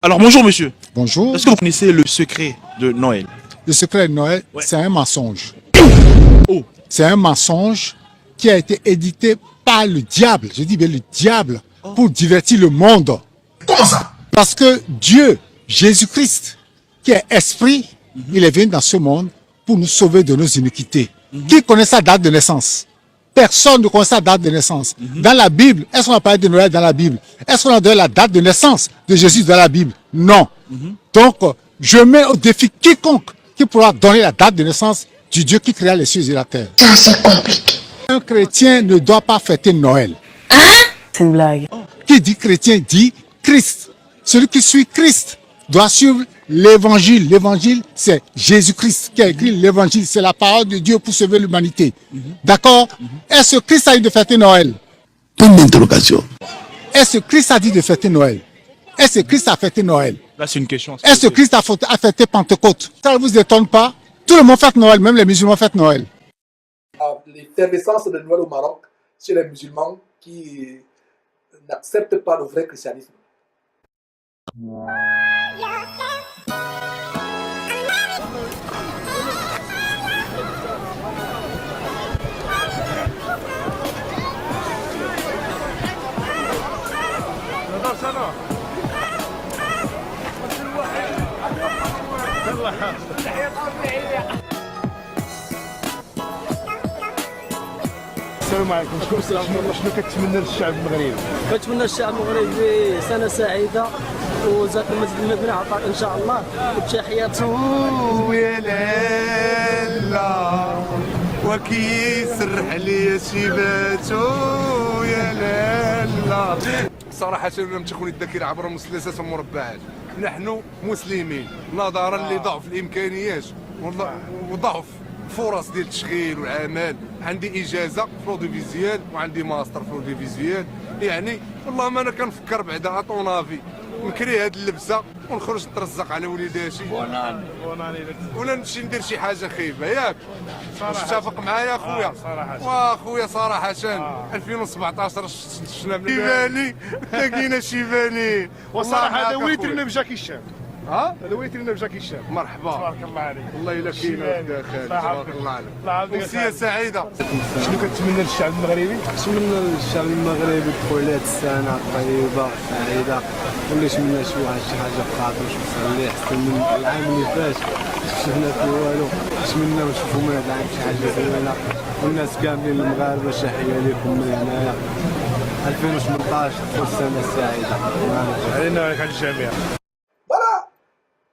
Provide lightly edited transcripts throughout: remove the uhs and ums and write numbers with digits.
Alors bonjour monsieur. Bonjour. Est-ce que vous connaissez le secret de Noël? Le secret de Noël, Ouais. c'est un mensonge. Oh, C'est un mensonge qui a été édité par le diable, je dis bien le diable, pour divertir le monde. Comment ça? Parce que Dieu, Jésus-Christ, qui est esprit, il est venu dans ce monde pour nous sauver de nos iniquités. Qui connaît sa date de naissance? Personne ne connaît sa date de naissance. Dans la Bible, est-ce qu'on a parlé de Noël dans la Bible? Est-ce qu'on a donné la date de naissance de Jésus dans la Bible? Non. Donc, je mets au défi quiconque qui pourra donner la date de naissance du Dieu qui créa les cieux et la terre. Ça, c'est compliqué. Un chrétien ne doit pas fêter Noël. C'est une blague. Qui dit chrétien dit Christ. Celui qui suit Christ doit suivre l'évangile. L'évangile, c'est Jésus-Christ qui a écrit l'évangile. C'est la parole de Dieu pour sauver l'humanité. D'accord? Est-ce que Christ a dit de fêter Noël? Point d'interrogation. Est-ce que Christ a dit de fêter Noël? Est-ce que Christ a fêté Noël? là c'est une question. Est-ce que Christ a fêté Pentecôte? Ça ne vous étonne pas? Tout le monde fête Noël, même les musulmans fêtent Noël. L'effervescence de Noël au Maroc chez les musulmans qui n'acceptent pas le vrai christianisme. السلام عليكم. شنو كتمنى للشعب المغربي؟ كنتمنى الشعب المغربي سنة سعيدة وزاد المسجد المبنى عطاء إن شاء الله وبتحياتهم. ويا لالا وكيسرح لي شيباتو يا لالا. صراحة لم تكن الذاكرة عبر مثلثات مربعات. نحن مسلمين نظرا لضعف الإمكانيات وضعف فرص ديال التشغيل والعمل. عندي اجازه في الاوديفيزيال وعندي ماستر في الاوديفيزيال، يعني والله ما انا كنفكر بعدا اطونافي نكري هاد اللبسه ونخرج نترزق على وليداتي ولا نمشي ندير شي حاجه خايبه ياك. تتفق معايا اخويا؟ واخويا صراحه 2017 شفنا شيباني لقينا شيباني وصراحه هذا ويترنا بجاكي الشام. هذا ويترنا بجاكي الشام. مرحبا تبارك الله عليك. والله الا كاين داخل تبارك الله عليك. امسيه سعيده. شنو كتمنى للشعب المغربي؟ نتمنى للشعب المغربي دخول هاد السنة طيبة سعيدة، ونتمنى شي واحد شي حاجة في خاطرو اللي أحسن من العام اللي فات شفنا فيه والو. نتمنى نشوفو من هاد العام شي حاجة زوينة، والناس كاملين المغاربة تحية ليكم من هنايا. 2018 تكون سنة سعيدة علينا على الجميع. Voilà,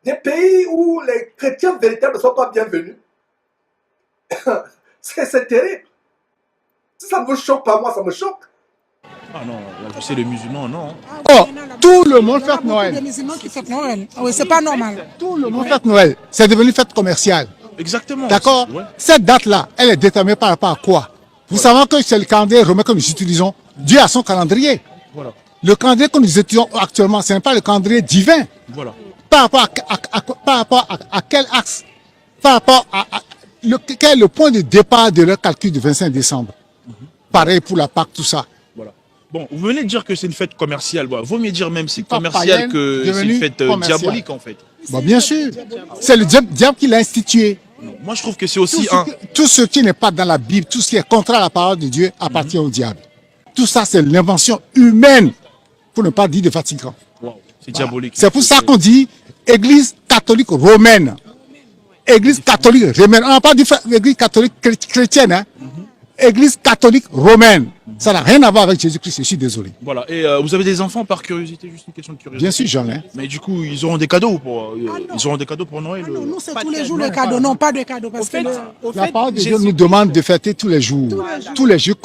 des pays où les chrétiens véritables ne sont pas bienvenus. C'est terrible. Si ça ne me choque pas, moi, ça me choque. Ah non, là, c'est les musulmans, non. Oh, tout le monde fête Noël. Il y a des musulmans qui fêtent Noël. Oui, c'est pas normal. Tout le monde fête Noël. C'est devenu fête commerciale. Exactement. D'accord? Ouais. Cette date-là, elle est déterminée par rapport à quoi? Vous savez que c'est le calendrier romain que nous utilisons. Dieu a son calendrier. Voilà. Le calendrier que nous utilisons actuellement, ce n'est pas le calendrier divin. Voilà. Par rapport à quel axe? Par rapport quel est le point de départ de leur calcul du 25 décembre? Pareil pour la Pâque, tout ça. Voilà. Bon, vous venez de dire que c'est une fête commerciale. Bon, vaut mieux dire même c'est Pas commercial païenne, que c'est devenu une fête commercial. diabolique en fait. Bon, bien sûr. C'est le diable qui l'a institué. Non, moi je trouve que c'est aussi un. Tout ce qui n'est pas dans la Bible, tout ce qui est contraire à la parole de Dieu appartient au diable. Tout ça, c'est l'invention humaine, pour ne pas dire de Vatican. Wow, c'est diabolique. C'est pour ça qu'on dit Église catholique romaine. Église catholique romaine. On n'a pas dit Église catholique chrétienne, hein. Église catholique romaine. Ça n'a rien à voir avec Jésus-Christ, je suis désolé. Voilà. Et vous avez des enfants par curiosité, juste une question de curiosité. Bien sûr, j'en ai. Mais du coup, ils auront des cadeaux pour ils auront des cadeaux pour Noël. Non, nous, c'est tous les jours le cadeau. Non, pas de cadeau. Parce que La parole de Dieu nous demande de fêter tous les jours. Tous les jours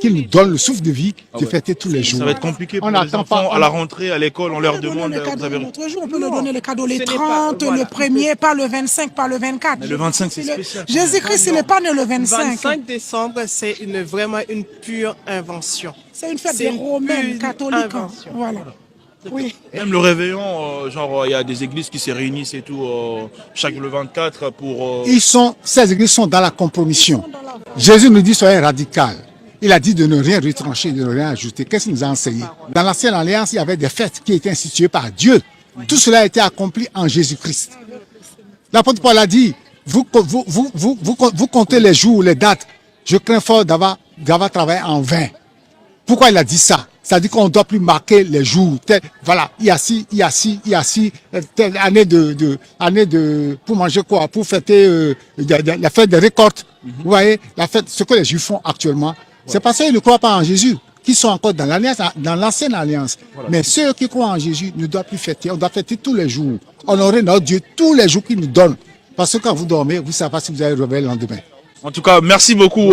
qu'il nous donne le souffle de vie, de fêter tous les jours. Ça va être compliqué pour On les n'attend enfants pas. à la rentrée, à l'école, on leur on peut demande. donner le Vous cadeau avez... un autre jour. On peut leur donner le cadeau les 30, le 1er, pas le 25, pas le 24. Mais le 25, c'est spécial. Jésus-Christ, il n'est pas né le 25. 25 décembre, c'est vraiment une pure invention. C'est une fête C'est des une Romains pure catholiques. invention. Voilà. Oui. Même le réveillon, genre il y a des églises qui se réunissent et tout, chaque le 24 pour... Ces églises sont dans la compromission. Jésus nous dit soyez radical. Il a dit de ne rien retrancher, de ne rien ajouter. Qu'est-ce qu'il nous a enseigné? Dans l'ancienne alliance, il y avait des fêtes qui étaient instituées par Dieu. Tout cela a été accompli en Jésus-Christ. L'apôtre Paul a dit, vous comptez les jours, les dates. Je crains fort d'avoir travaillé en vain. Pourquoi il a dit ça? C'est-à-dire qu'on ne doit plus marquer les jours. Voilà, il y a ci, telle année pour manger quoi? Pour fêter la fête des récoltes. Vous voyez, la fête, ce que les Juifs font actuellement, c'est parce qu'ils ne croient pas en Jésus, qui sont encore dans l'ancienne alliance. Voilà. Mais ceux qui croient en Jésus ne doivent plus fêter. On doit fêter tous les jours. Honorer notre Dieu tous les jours qu'il nous donne. Parce que quand vous dormez, vous ne savez pas si vous allez réveiller le lendemain. En tout cas, merci beaucoup.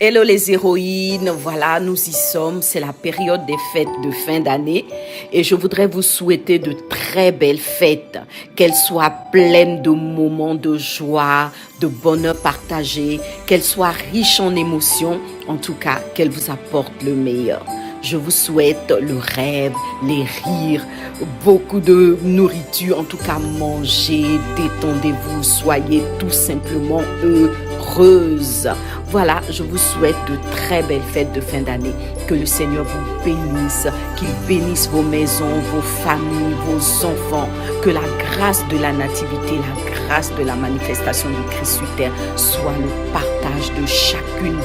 Hello les héroïnes, voilà, nous y sommes, c'est la période des fêtes de fin d'année et je voudrais vous souhaiter de très belles fêtes, qu'elles soient pleines de moments de joie, de bonheur partagé, qu'elles soient riches en émotions, en tout cas qu'elles vous apportent le meilleur. Je vous souhaite le rêve, les rires, beaucoup de nourriture, en tout cas mangez, détendez-vous, soyez tout simplement heureuse. Voilà, je vous souhaite de très belles fêtes de fin d'année. Que le Seigneur vous bénisse, qu'il bénisse vos maisons, vos familles, vos enfants. Que la grâce de la nativité, la grâce de la manifestation du Christ sur terre soit le partage de chacune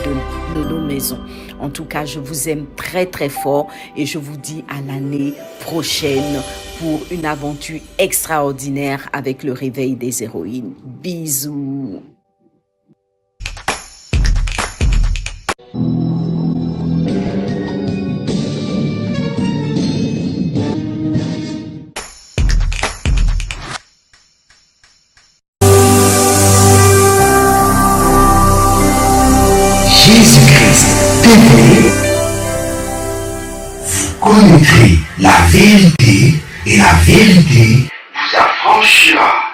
de nos maisons. En tout cas, je vous aime très très fort et je vous dis à l'année prochaine pour une aventure extraordinaire avec le réveil des héroïnes. Bisous. Jésus-Christ, témoin, vous connaîtrez la vérité et la vérité vous affranchira.